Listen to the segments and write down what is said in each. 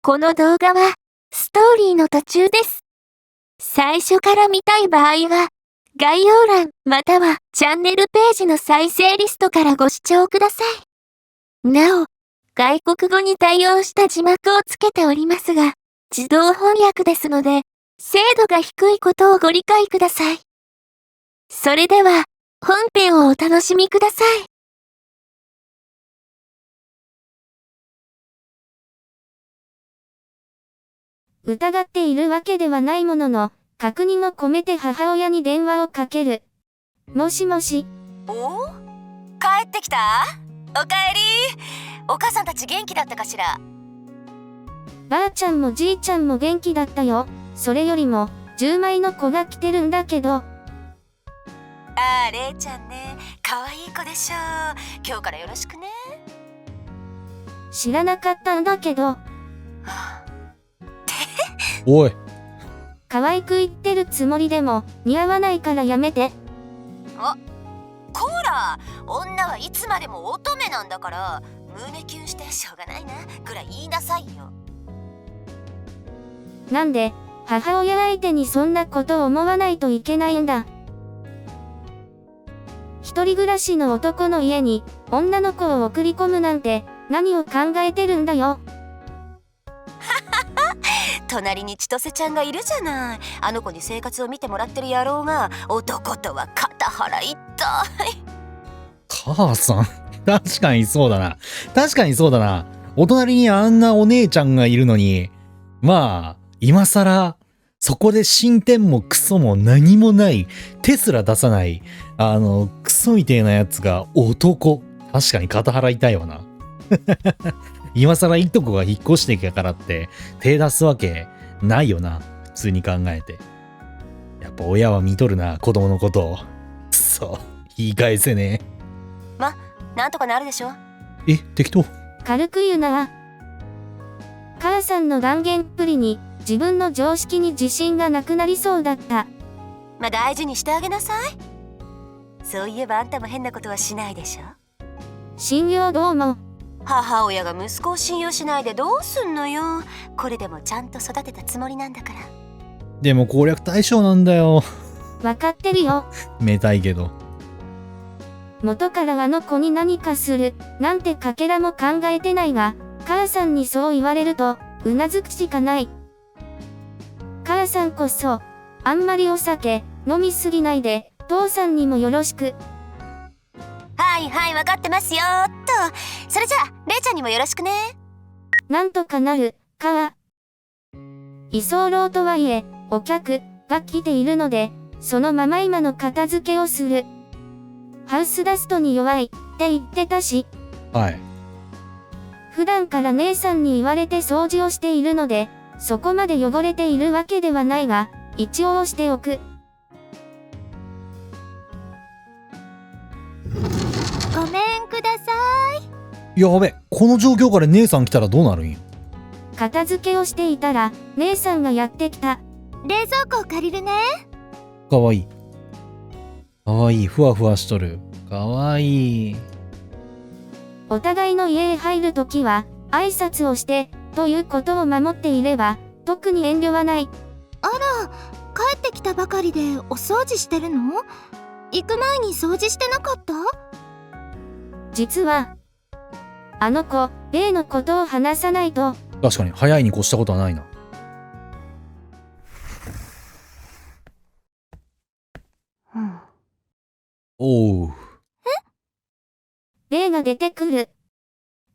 この動画は、ストーリーの途中です。最初から見たい場合は、概要欄またはチャンネルページの再生リストからご視聴ください。なお、外国語に対応した字幕をつけておりますが、自動翻訳ですので、精度が低いことをご理解ください。それでは、本編をお楽しみください。疑っているわけではないものの、確認を込めて母親に電話をかける。もしもし。お？帰ってきた？おかえり。お母さんたち元気だったかしら？ばあちゃんもじいちゃんも元気だったよ。それよりも、10枚の子が来てるんだけど。れいちゃんね。かわいい子でしょ。今日からよろしくね。知らなかったんだけど。おい。可愛く言ってるつもりでも、似合わないからやめて。こら、女はいつまでも乙女なんだから、胸キュンしてしょうがないな、くらい言いなさいよ。なんで、母親相手にそんなことを思わないといけないんだ。一人暮らしの男の家に、女の子を送り込むなんて、何を考えてるんだよ。隣に千歳ちゃんがいるじゃない。あの子に生活を見てもらってる野郎が男とは肩腹痛い。母さん確かにそうだな。確かにそうだな。お隣にあんなお姉ちゃんがいるのに、まあ今更そこで進展もクソも何もない、手すら出さないクソみてえなやつが男。確かに肩腹痛いわな。今更いとこが引っ越してきたからって手出すわけないよな。普通に考えて。やっぱ親は見とるな、子供のことを。くそ、言い返せねえ。なんとかなるでしょ。適当。軽く言うな。母さんの断言っぷりに、自分の常識に自信がなくなりそうだった。大事にしてあげなさい。そういえばあんたも変なことはしないでしょ。信用どうも。母親が息子を信用しないでどうすんのよ。これでもちゃんと育てたつもりなんだから。でも攻略対象なんだよ。わかってるよ。めたいけど。元からあの子に何かする、なんてかけらも考えてないが、母さんにそう言われると、うなずくしかない。母さんこそ、あんまりお酒、飲みすぎないで、父さんにもよろしく。はいはい、わかってますよーっと。それじゃあ、れいちゃんにもよろしくね。なんとかなる、か。居候とはいえ、お客が来ているので、そのまま今の片付けをする。ハウスダストに弱いって言ってたし。はい。普段から姉さんに言われて掃除をしているので、そこまで汚れているわけではないが、一応しておく。ごめんください。やべ、この状況から姉さん来たらどうなるんよ。片付けをしていたら、姉さんがやってきた。冷蔵庫を借りるね。かわいい。かわいい。ふわふわしとる。かわいい。お互いの家へ入るときは、挨拶をして、ということを守っていれば、特に遠慮はない。あら、帰ってきたばかりでお掃除してるの？行く前に掃除してなかった？実は、あの子、例のことを話さないと。確かに、早いに越したことはないな。おう。例が出てくる。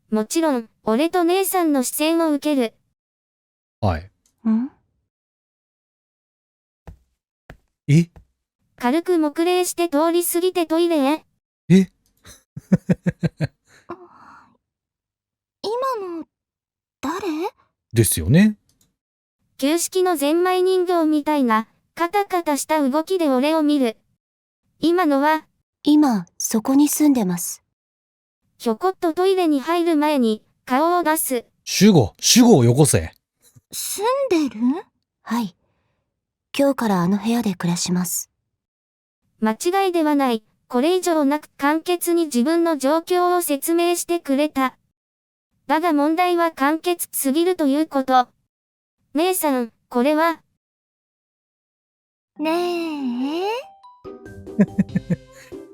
もちろん、俺と姉さんの視線を受ける。はい。ん？軽く黙礼して通り過ぎてトイレへ。今の、誰？ですよね。旧式のゼンマイ人形みたいな、カタカタした動きで俺を見る。今のは、今、そこに住んでます。ひょこっとトイレに入る前に、顔を出す。主語をよこせ。住んでる？はい。今日からあの部屋で暮らします。間違いではない。これ以上なく簡潔に自分の状況を説明してくれた。だが問題は簡潔すぎるということ。姉さん、これは、ねえ。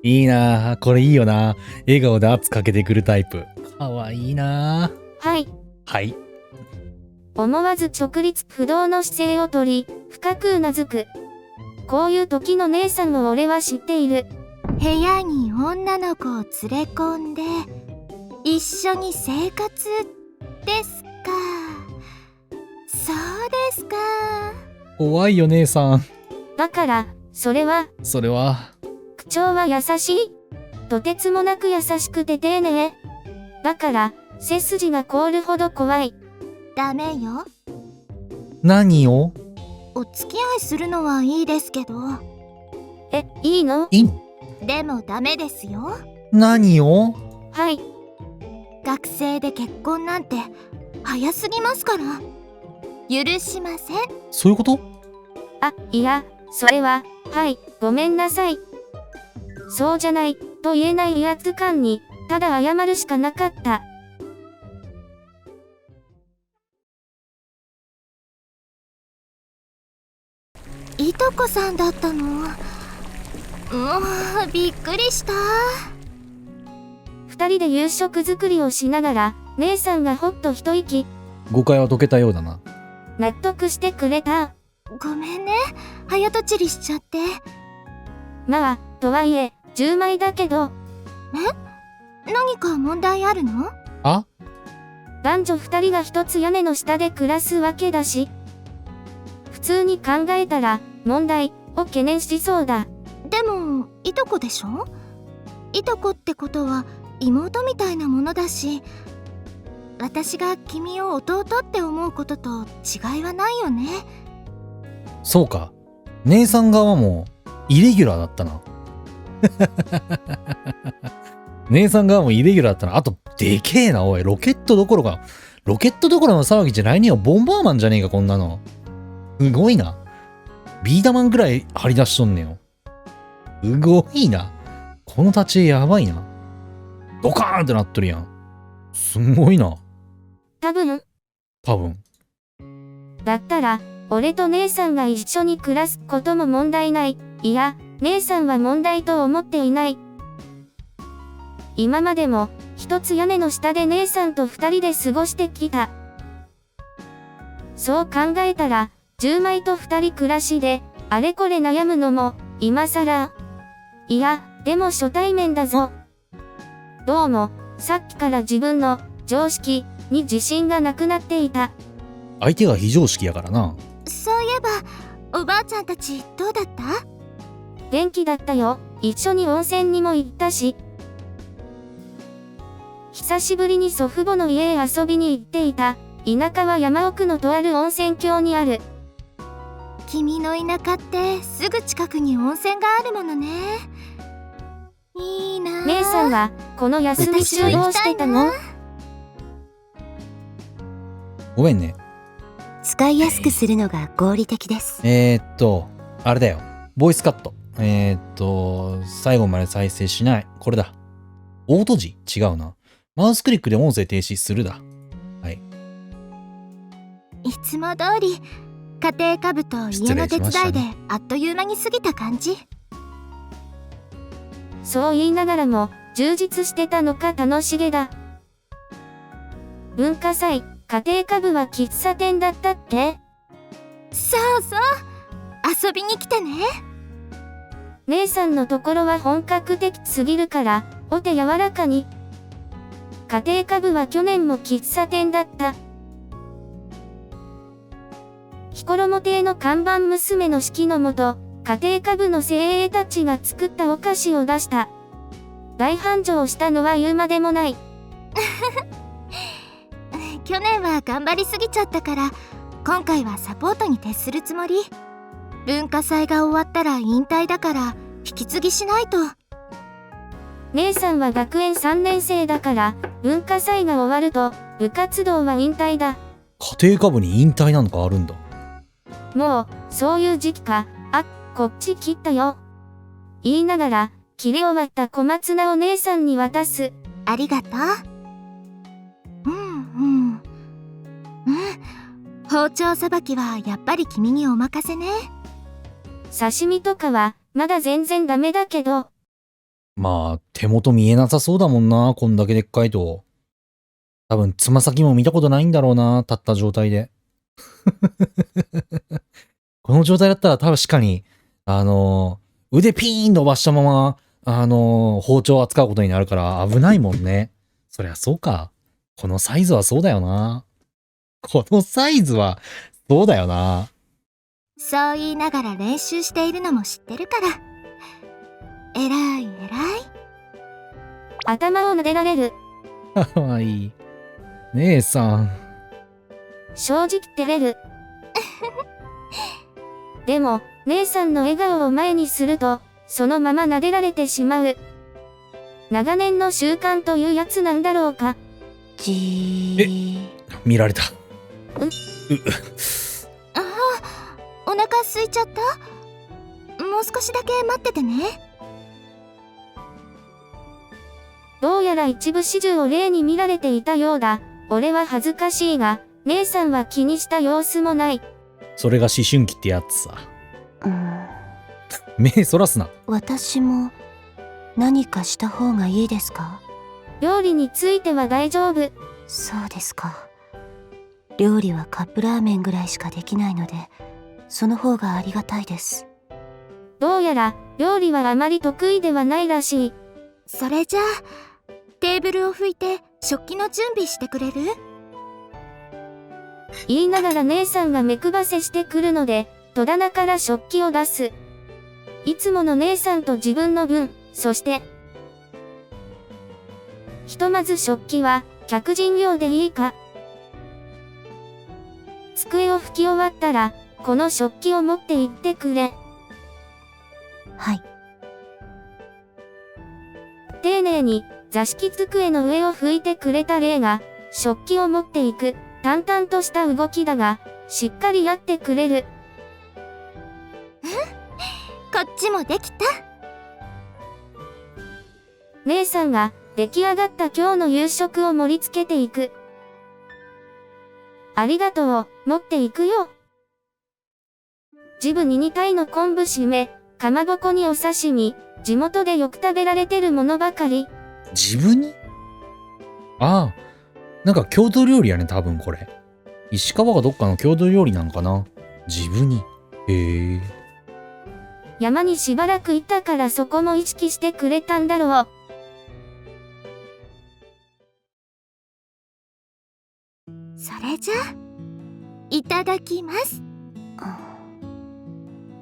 いいなあ、これいいよな。笑顔で圧かけてくるタイプ。かわいいなあ。はい。はい。思わず直立不動の姿勢をとり、深くうなずく。こういう時の姉さんを俺は知っている。部屋に女の子を連れ込んで一緒に生活ですか。そうですか。怖いよ姉さん。だから、それは、それは。口調は優しい？とてつもなく優しくて丁寧。だから、背筋が凍るほど怖い。ダメよ。何を？お付き合いするのはいいですけど。いいの？でもダメですよ。何を？はい。学生で結婚なんて早すぎますから。許しません。そういうこと？いや、それは、はい、ごめんなさい。そうじゃない、と言えない威圧感に、ただ謝るしかなかった。いとこさんだったの？びっくりした。二人で夕食作りをしながら、姉さんがほっと一息。誤解は解けたようだな。納得してくれた。ごめんね、早とちりしちゃって。まあ、とはいえ、10枚だけど。何か問題あるの？男女二人が一つ屋根の下で暮らすわけだし。普通に考えたら、問題を懸念しそうだ。でも、いとこでしょ？いとこってことは妹みたいなものだし、私が君を弟って思うことと違いはないよね。そうか。姉さん側もイレギュラーだったな。姉さん側もイレギュラーだったな。あと、でけえな、おい。ロケットどころの騒ぎじゃないねよ。ボンバーマンじゃねえか、こんなの。すごいな。ビーダマンぐらい張り出しとんねよ。すごいな。この立ち絵やばいな。ドカーンってなっとるやん。すごいな。多分。だったら、俺と姉さんが一緒に暮らすことも問題ない。いや、姉さんは問題と思っていない。今までも、一つ屋根の下で姉さんと二人で過ごしてきた。そう考えたら、10枚と二人暮らしで、あれこれ悩むのも、今更。いや、でも初対面だぞ。どうも、さっきから自分の常識に自信がなくなっていた。相手が非常識やからな。そういえば、おばあちゃんたちどうだった？元気だったよ。一緒に温泉にも行ったし。久しぶりに祖父母の家へ遊びに行っていた。田舎は山奥のとある温泉郷にある。君の田舎ってすぐ近くに温泉があるものね。いいな。姉さんはこの休み中どうしてたの？ごめんね。使いやすくするのが合理的です。あれだよ。ボイスカット。最後まで再生しない。これだ。オート字？違うな。マウスクリックで音声停止するだ。はい。いつも通り、家庭科部と家の手伝いであっという間に過ぎた感じ。そう言いながらも、充実してたのか楽しげだ。文化祭、家庭科部は喫茶店だったって？そうそう。遊びに来てね。姉さんのところは本格的すぎるから、お手柔らかに。家庭科部は去年も喫茶店だった。彦呂亭の看板娘の指揮のもと、家庭科部の精鋭たちが作ったお菓子を出した。大繁盛したのは言うまでもない。去年は頑張りすぎちゃったから、今回はサポートに徹するつもり。文化祭が終わったら引退だから引き継ぎしないと。姉さんは学園3年生だから、文化祭が終わると部活動は引退だ。家庭科部に引退なんかあるんだ。もう、そういう時期か。こっち切ったよ。言いながら、切り終わった小松菜を姉さんに渡す。ありがとう。包丁さばきはやっぱり君にお任せね。刺身とかはまだ全然ダメだけど、まあ、手元見えなさそうだもんな、こんだけでっかいと。多分、つま先も見たことないんだろうな、立った状態で。この状態だったら確かに、腕ピーン伸ばしたまま、包丁を扱うことになるから危ないもんね。そりゃそうか。このサイズはそうだよな。このサイズは、そうだよな。そう言いながら練習しているのも知ってるから。えらいえらい。頭を撫でられる。かわいい。姉さん。正直照れる。でも、姉さんの笑顔を前にすると、そのまま撫でられてしまう。長年の習慣というやつなんだろうか。見られた。ああ、お腹空いちゃった？もう少しだけ待っててね。どうやら一部始終を例に見られていたようだ。俺は恥ずかしいが、姉さんは気にした様子もない。それが思春期ってやつさ。目そらすな。私も何かした方がいいですか？料理については大丈夫。そうですか。料理はカップラーメンぐらいしかできないので、その方がありがたいです。どうやら料理はあまり得意ではないらしい。それじゃあテーブルを拭いて食器の準備してくれる？言いながら姉さんが目配せしてくるので、戸棚から食器を出す。いつもの姉さんと自分の分、そして、ひとまず食器は、客人用でいいか。机を拭き終わったら、この食器を持って行ってくれ。はい。丁寧に、座敷机の上を拭いてくれたレイが、食器を持っていく、淡々とした動きだが、しっかりやってくれる。こっちもできた。姉さんが出来上がった今日の夕食を盛り付けていく。ありがとう、持っていくよ。ジブに2体の昆布締め、かまぼこにお刺身、地元でよく食べられてるものばかり。自分に？ああ、なんか郷土料理やね、多分これ。石川がどっかの郷土料理なのかな。自分に。へえ。山にしばらくいたからそこも意識してくれたんだろう。それじゃあいただきます。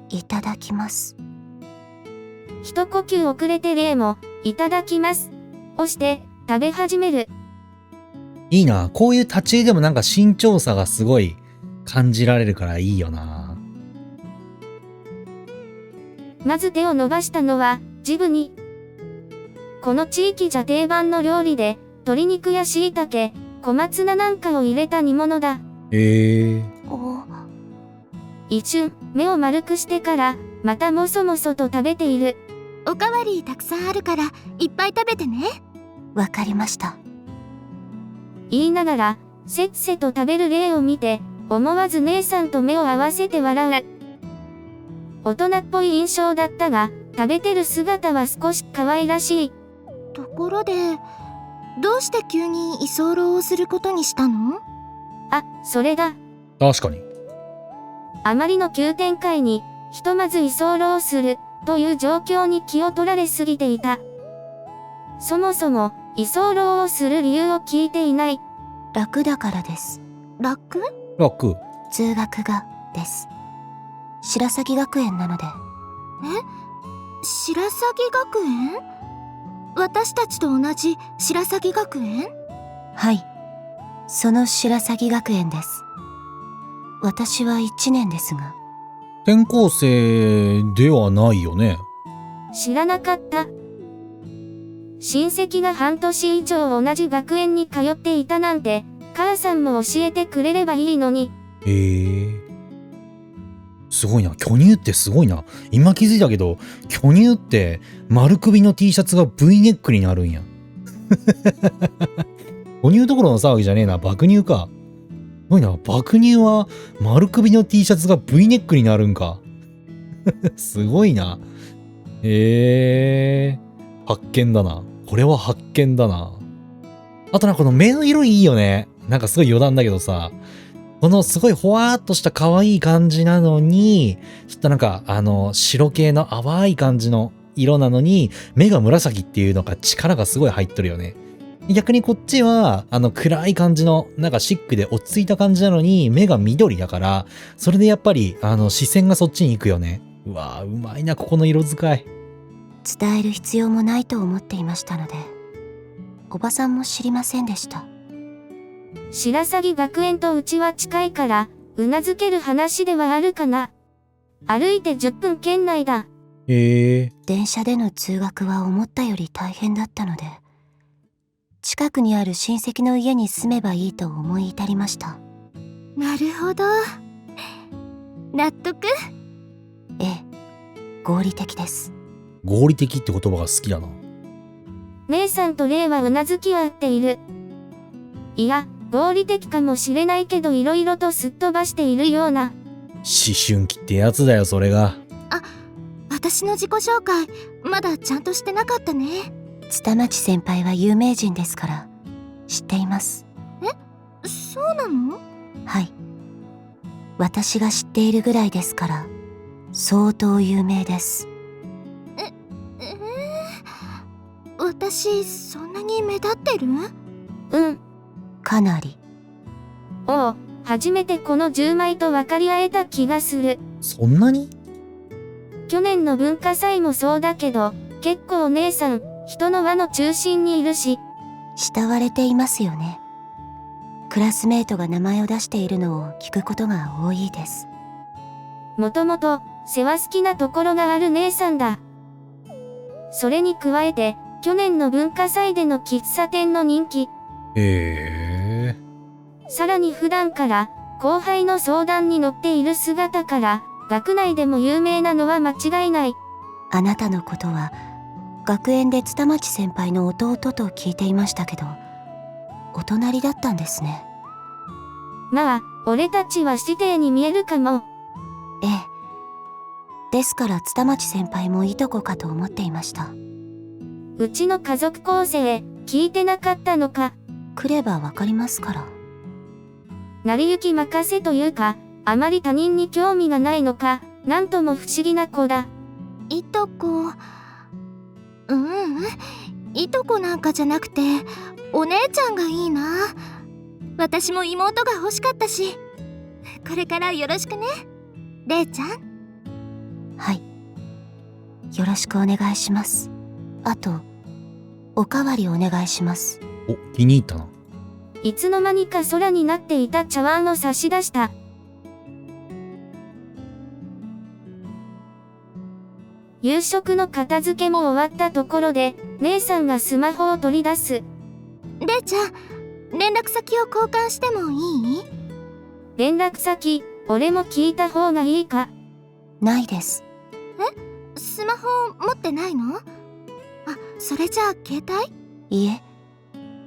いただきます。一呼吸遅れてレイも、いただきます。をして、食べ始める。いいな。こういう立ち絵でもなんか慎重さがすごい感じられるからいいよな。まず手を伸ばしたのは、ジブに。この地域じゃ定番の料理で、鶏肉や椎茸、小松菜なんかを入れた煮物だ。へえ。一瞬、目を丸くしてから、またもそもそと食べている。おかわりたくさんあるからいっぱい食べてね。わかりました。言いながら、せっせと食べるレイを見て、思わず姉さんと目を合わせて笑う。大人っぽい印象だったが、食べてる姿は少し可愛らしい。ところで、どうして急に居候をすることにしたの？あ、それだ。確かに。あまりの急展開に、ひとまず居候する、という状況に気を取られすぎていた。そもそも、居候をする理由を聞いていない。楽だからです。楽？楽。通学がです。白鷺学園なので。白鷺学園？私たちと同じ白鷺学園？はい。その白鷺学園です。私は1年ですが。転校生ではないよね。知らなかった。親戚が半年以上同じ学園に通っていたなんて、母さんも教えてくれればいいのに。へえ。すごいな。巨乳ってすごいな。今気づいたけど、巨乳って丸首の T シャツが V ネックになるんや。巨乳どころの騒ぎじゃねえな。爆乳か。ごいな。爆乳は丸首の T シャツが V ネックになるんか。すごいな。発見だな。これは発見だな。あとなんかこの目の色いいよね。なんかすごい余談だけどさ、このすごいほわーっとした可愛い感じなのに、ちょっとなんか白系の淡い感じの色なのに、目が紫っていうのが力がすごい入っとるよね。逆にこっちは、暗い感じの、なんかシックで落ち着いた感じなのに、目が緑だから、それでやっぱり、視線がそっちに行くよね。うわー、うまいな、ここの色使い。伝える必要もないと思っていましたので、おばさんも知りませんでした。白鷺学園とうちは近いから、うなずける話ではあるかな。歩いて10分圏内だ。電車での通学は思ったより大変だったので、近くにある親戚の家に住めばいいと思い至りました。なるほど。納得？ええ、合理的です。合理的って言葉が好きだな。姉さんとレイはうなずき合っている。いや、合理的かもしれないけど色々とすっ飛ばしているような。思春期ってやつだよ、それが。私の自己紹介、まだちゃんとしてなかったね。蔦町先輩は有名人ですから、知っています。そうなの？はい。私が知っているぐらいですから、相当有名です。私、そんなに目立ってる？うん。かなり。おう、初めてこの10枚と分かり合えた気がする。そんなに？去年の文化祭もそうだけど、結構お姉さん、人の輪の中心にいるし。慕われていますよね。クラスメートが名前を出しているのを聞くことが多いです。もともと、世話好きなところがある姉さんだ。それに加えて、去年の文化祭での喫茶店の人気。さらに普段から後輩の相談に乗っている姿から学内でも有名なのは間違いない。あなたのことは学園で蔦町先輩の弟と聞いていましたけど、お隣だったんですね。まあ、俺たちは師弟に見えるかも。ええ。ですから蔦町先輩もいとこかと思っていました。うちの家族構成、聞いてなかったのか。来ればわかりますから。成り行き任せというか、あまり他人に興味がないのか、なんとも不思議な子だ。いとこ、いとこなんかじゃなくて、お姉ちゃんがいいな。私も妹が欲しかったし。これからよろしくね、れいちゃん。はい。よろしくお願いします。あと、おかわりお願いします。お、気に入ったな。いつの間にか空になっていた茶碗を差し出した。夕食の片付けも終わったところで、姉さんがスマホを取り出す。れいちゃん、連絡先を交換してもいい？連絡先、俺も聞いた方がいいか？ないです。スマホ持ってないの？それじゃあ携帯？いえ、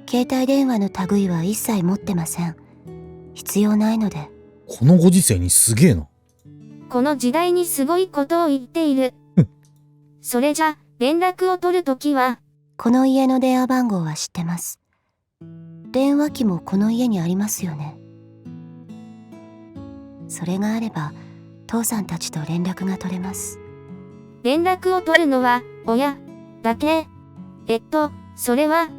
携帯電話の類は一切持ってません。必要ないので。このご時世にすげえな。この時代にすごいことを言っている。それじゃ、連絡を取るときは、この家の電話番号は知ってます。電話機もこの家にありますよね。それがあれば、父さんたちと連絡が取れます。連絡を取るのは、親、だけ。それは、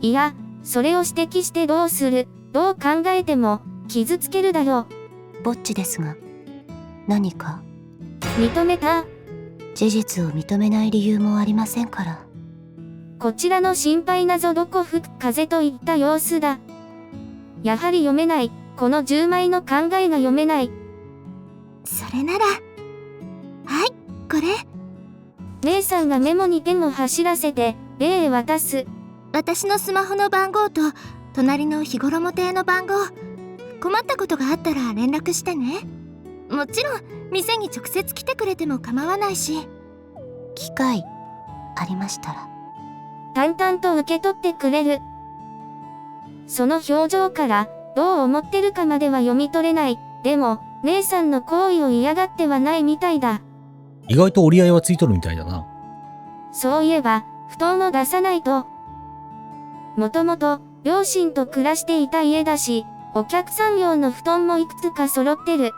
いや、それを指摘してどうする、どう考えても、傷つけるだろう。ぼっちですが、何か？認めた？事実を認めない理由もありませんから。こちらの心配なぞどこ吹く風といった様子だ。やはり読めない、この10枚の考えが読めない。それなら、はい、これ。姉さんがメモにペンを走らせて、レイへ渡す。私のスマホの番号と、隣の日頃も亭の番号。困ったことがあったら連絡してね。もちろん、店に直接来てくれても構わないし。機会、ありましたら。淡々と受け取ってくれる。その表情から、どう思ってるかまでは読み取れない。でも、姉さんの行為を嫌がってはないみたいだ。意外と折り合いはついとるみたいだな。そういえば、布団を出さないと。もともと、両親と暮らしていた家だし、お客さん用の布団もいくつか揃ってる。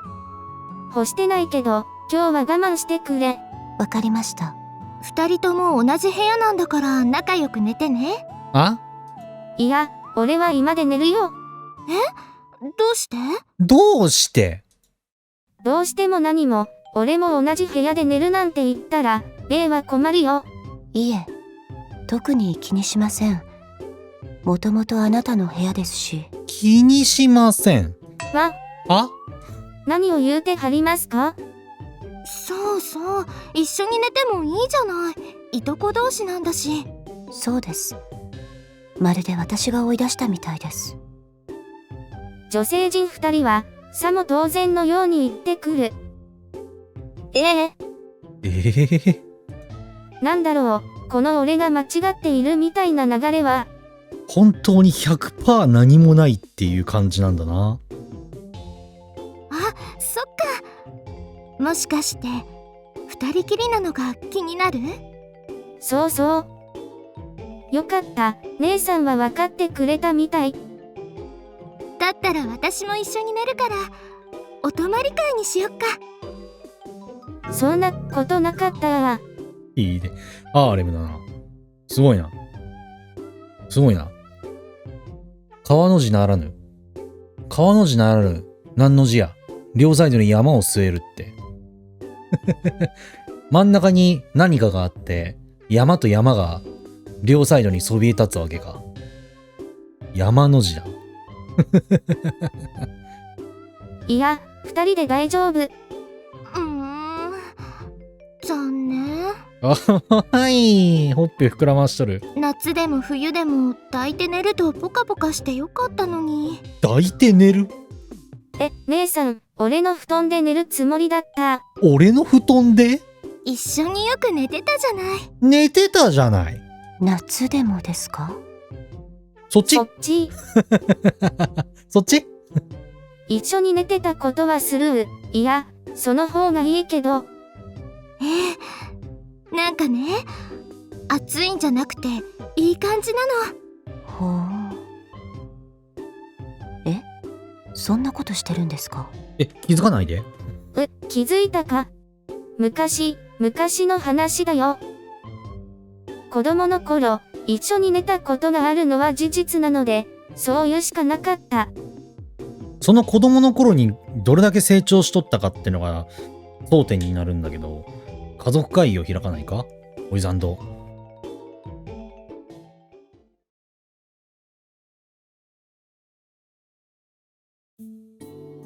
干してないけど、今日は我慢してくれ。わかりました。二人とも同じ部屋なんだから仲良く寝てね。あ？いや、俺は今で寝るよ。どうして？どうして？どうしても何も、俺も同じ部屋で寝るなんて言ったら、レイは困るよ。いえ、特に気にしません。もともとあなたの部屋ですし。気にしません。わ、あ？何を言うてはりますか？そうそう、一緒に寝てもいいじゃない。いとこ同士なんだし。そうです。まるで私が追い出したみたいです。女性陣二人は、さも当然のように言ってくる。なんだろう、この俺が間違っているみたいな流れは。本当に 100% 何もないっていう感じなんだな。あ、そっか。もしかして二人きりなのが気になる？そうそう。よかった、姉さんは分かってくれたみたい。だったら私も一緒に寝るからお泊まり会にしよっか。そんなことなかったわ。いいね。アーレムだな。すごいな。すごいな。川の字ならぬ。川の字ならぬ。何の字や。両サイドに山を据えるって。真ん中に何かがあって、山と山が両サイドにそびえ立つわけか。山の字だ。いや、二人で大丈夫。残念。はい。ほっぺ膨らましとる。夏でも冬でも抱いて寝るとポカポカしてよかったのに。抱いて寝る？姉さん、俺の布団で寝るつもりだった。俺の布団で？一緒によく寝てたじゃない。寝てたじゃない。夏でもですか？そっち？そっち。そっち？一緒に寝てたことはスルー。いや、その方がいいけど。なんかね、暑いんじゃなくていい感じなの。ほう。そんなことしてるんですか？気づかないで。気づいたか？昔の話だよ。子供の頃、一緒に寝たことがあるのは事実なので、そう言うしかなかった。その子供の頃にどれだけ成長しとったかってのが争点になるんだけど、家族会議を開かないか？おいざんど。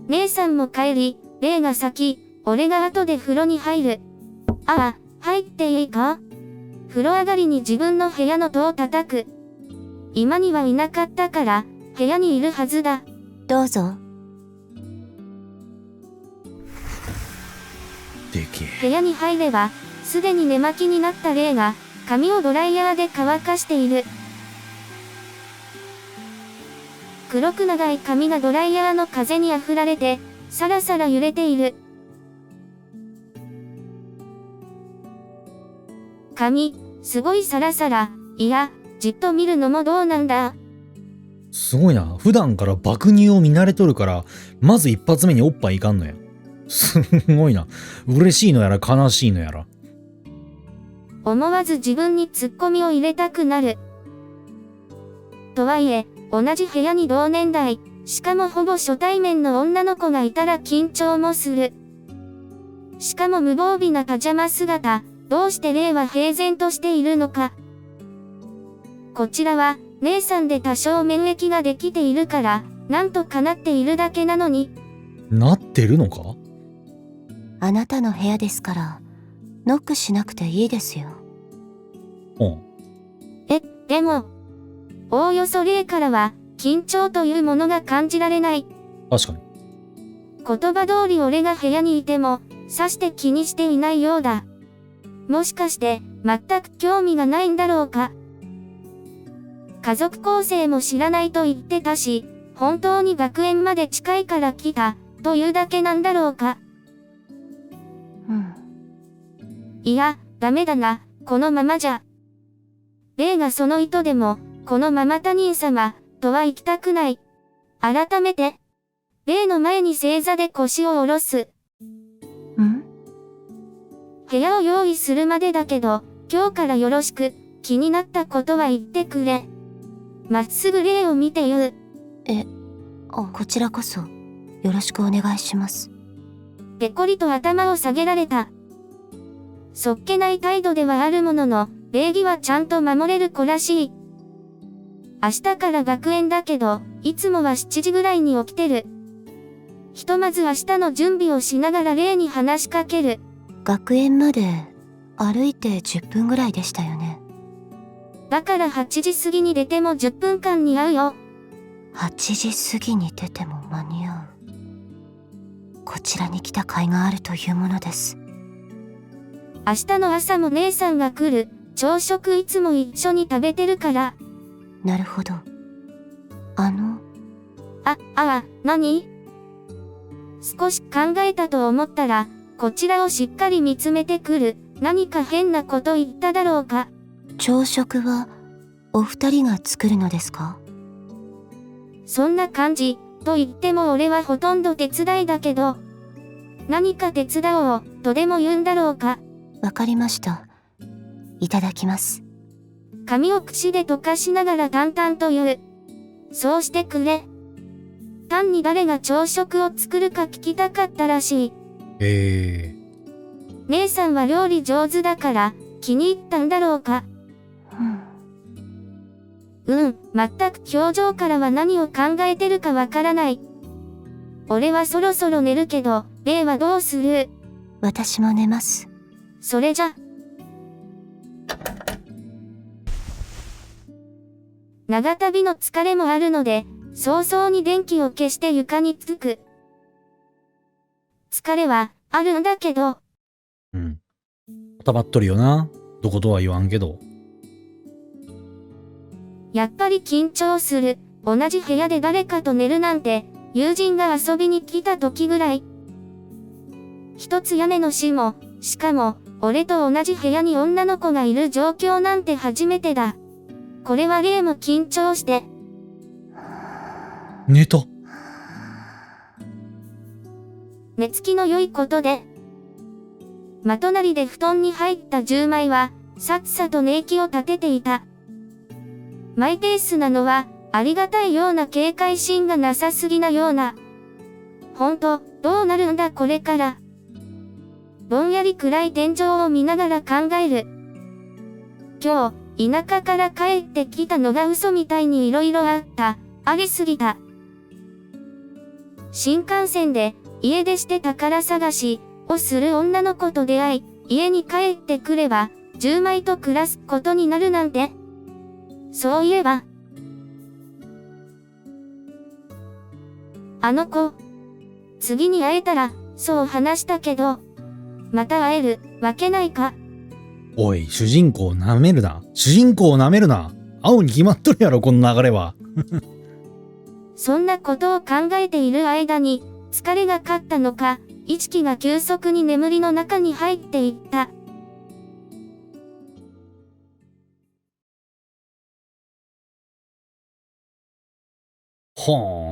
姉さんも帰り、レイが先、俺が後で風呂に入る。ああ、入っていいか？風呂上がりに自分の部屋の戸を叩く。今にはいなかったから、部屋にいるはずだ。どうぞ。でけえ。部屋に入れば、すでに寝巻きになったレイが、髪をドライヤーで乾かしている。黒く長い髪がドライヤーの風にあふられて、さらさら揺れている。髪、すごいサラサラ。いや、じっと見るのもどうなんだ。すごいな。普段から爆乳を見慣れとるから、まず一発目におっぱいいかんのや。すごいな。嬉しいのやら悲しいのやら。思わず自分にツッコミを入れたくなる。とはいえ、同じ部屋に同年代、しかもほぼ初対面の女の子がいたら緊張もする。しかも無防備なパジャマ姿、どうしてレイは平然としているのか。こちらは、姉さんで多少免疫ができているから、なんとかなっているだけなのに。なってるのか？あなたの部屋ですから、ノックしなくていいですよ。うん。でも、おおよそレイからは、緊張というものが感じられない。確かに。言葉通り俺が部屋にいても、さして気にしていないようだ。もしかして、全く興味がないんだろうか。家族構成も知らないと言ってたし、本当に学園まで近いから来た、というだけなんだろうか。いや、ダメだな、このままじゃ。霊がその意図でも、このまま他人様、とは行きたくない。改めて、霊の前に正座で腰を下ろす。部屋を用意するまでだけど、今日からよろしく、気になったことは言ってくれ。まっすぐ霊を見て言う。こちらこそ、よろしくお願いします。ぺこりと頭を下げられた。そっけない態度ではあるものの、礼儀はちゃんと守れる子らしい。明日から学園だけど、いつもは7時ぐらいに起きてる。ひとまず明日の準備をしながら霊に話しかける。学園まで歩いて10分ぐらいでしたよね。だから8時過ぎに出ても10分間に合うよ。8時過ぎに出ても間に合う。こちらに来た甲斐があるというものです。明日の朝も姉さんが来る。朝食いつも一緒に食べてるから。なるほど。何？少し考えたと思ったら、こちらをしっかり見つめてくる。何か変なこと言っただろうか。朝食はお二人が作るのですか？そんな感じ、と言っても俺はほとんど手伝いだけど。何か手伝おう、とでも言うんだろうか。わかりました。いただきます。髪を櫛で溶かしながら淡々と言う。そうしてくれ。単に誰が朝食を作るか聞きたかったらしい。姉さんは料理上手だから、気に入ったんだろうか。全く表情からは何を考えてるかわからない。俺はそろそろ寝るけど、霊はどうする？私も寝ます。それじゃ。長旅の疲れもあるので、早々に電気を消して床につく。疲れは、あるんだけど。固まっとるよな。どことは言わんけど。やっぱり緊張する。同じ部屋で誰かと寝るなんて、友人が遊びに来た時ぐらい。一つ屋根の下、しかも、俺と同じ部屋に女の子がいる状況なんて初めてだ。これは霊も緊張して。寝た。寝つきの良いことで。真隣で布団に入った10枚は、さっさと寝息を立てていた。マイペースなのは、ありがたいような警戒心がなさすぎなような。ほんと、どうなるんだこれから。ぼんやり暗い天井を見ながら考える。今日、田舎から帰ってきたのが嘘みたいに色々あった。ありすぎた。新幹線で、家出して宝探しをする女の子と出会い、家に帰ってくれば、10枚と暮らすことになるなんて。そういえば、あの子、次に会えたら、そう話したけど、また会えるわけないか。おい、主人公舐めるな。主人公舐めるな。青に決まっとるやろ、この流れは。そんなことを考えている間に、疲れが勝ったのか、意識が急速に眠りの中に入っていった。は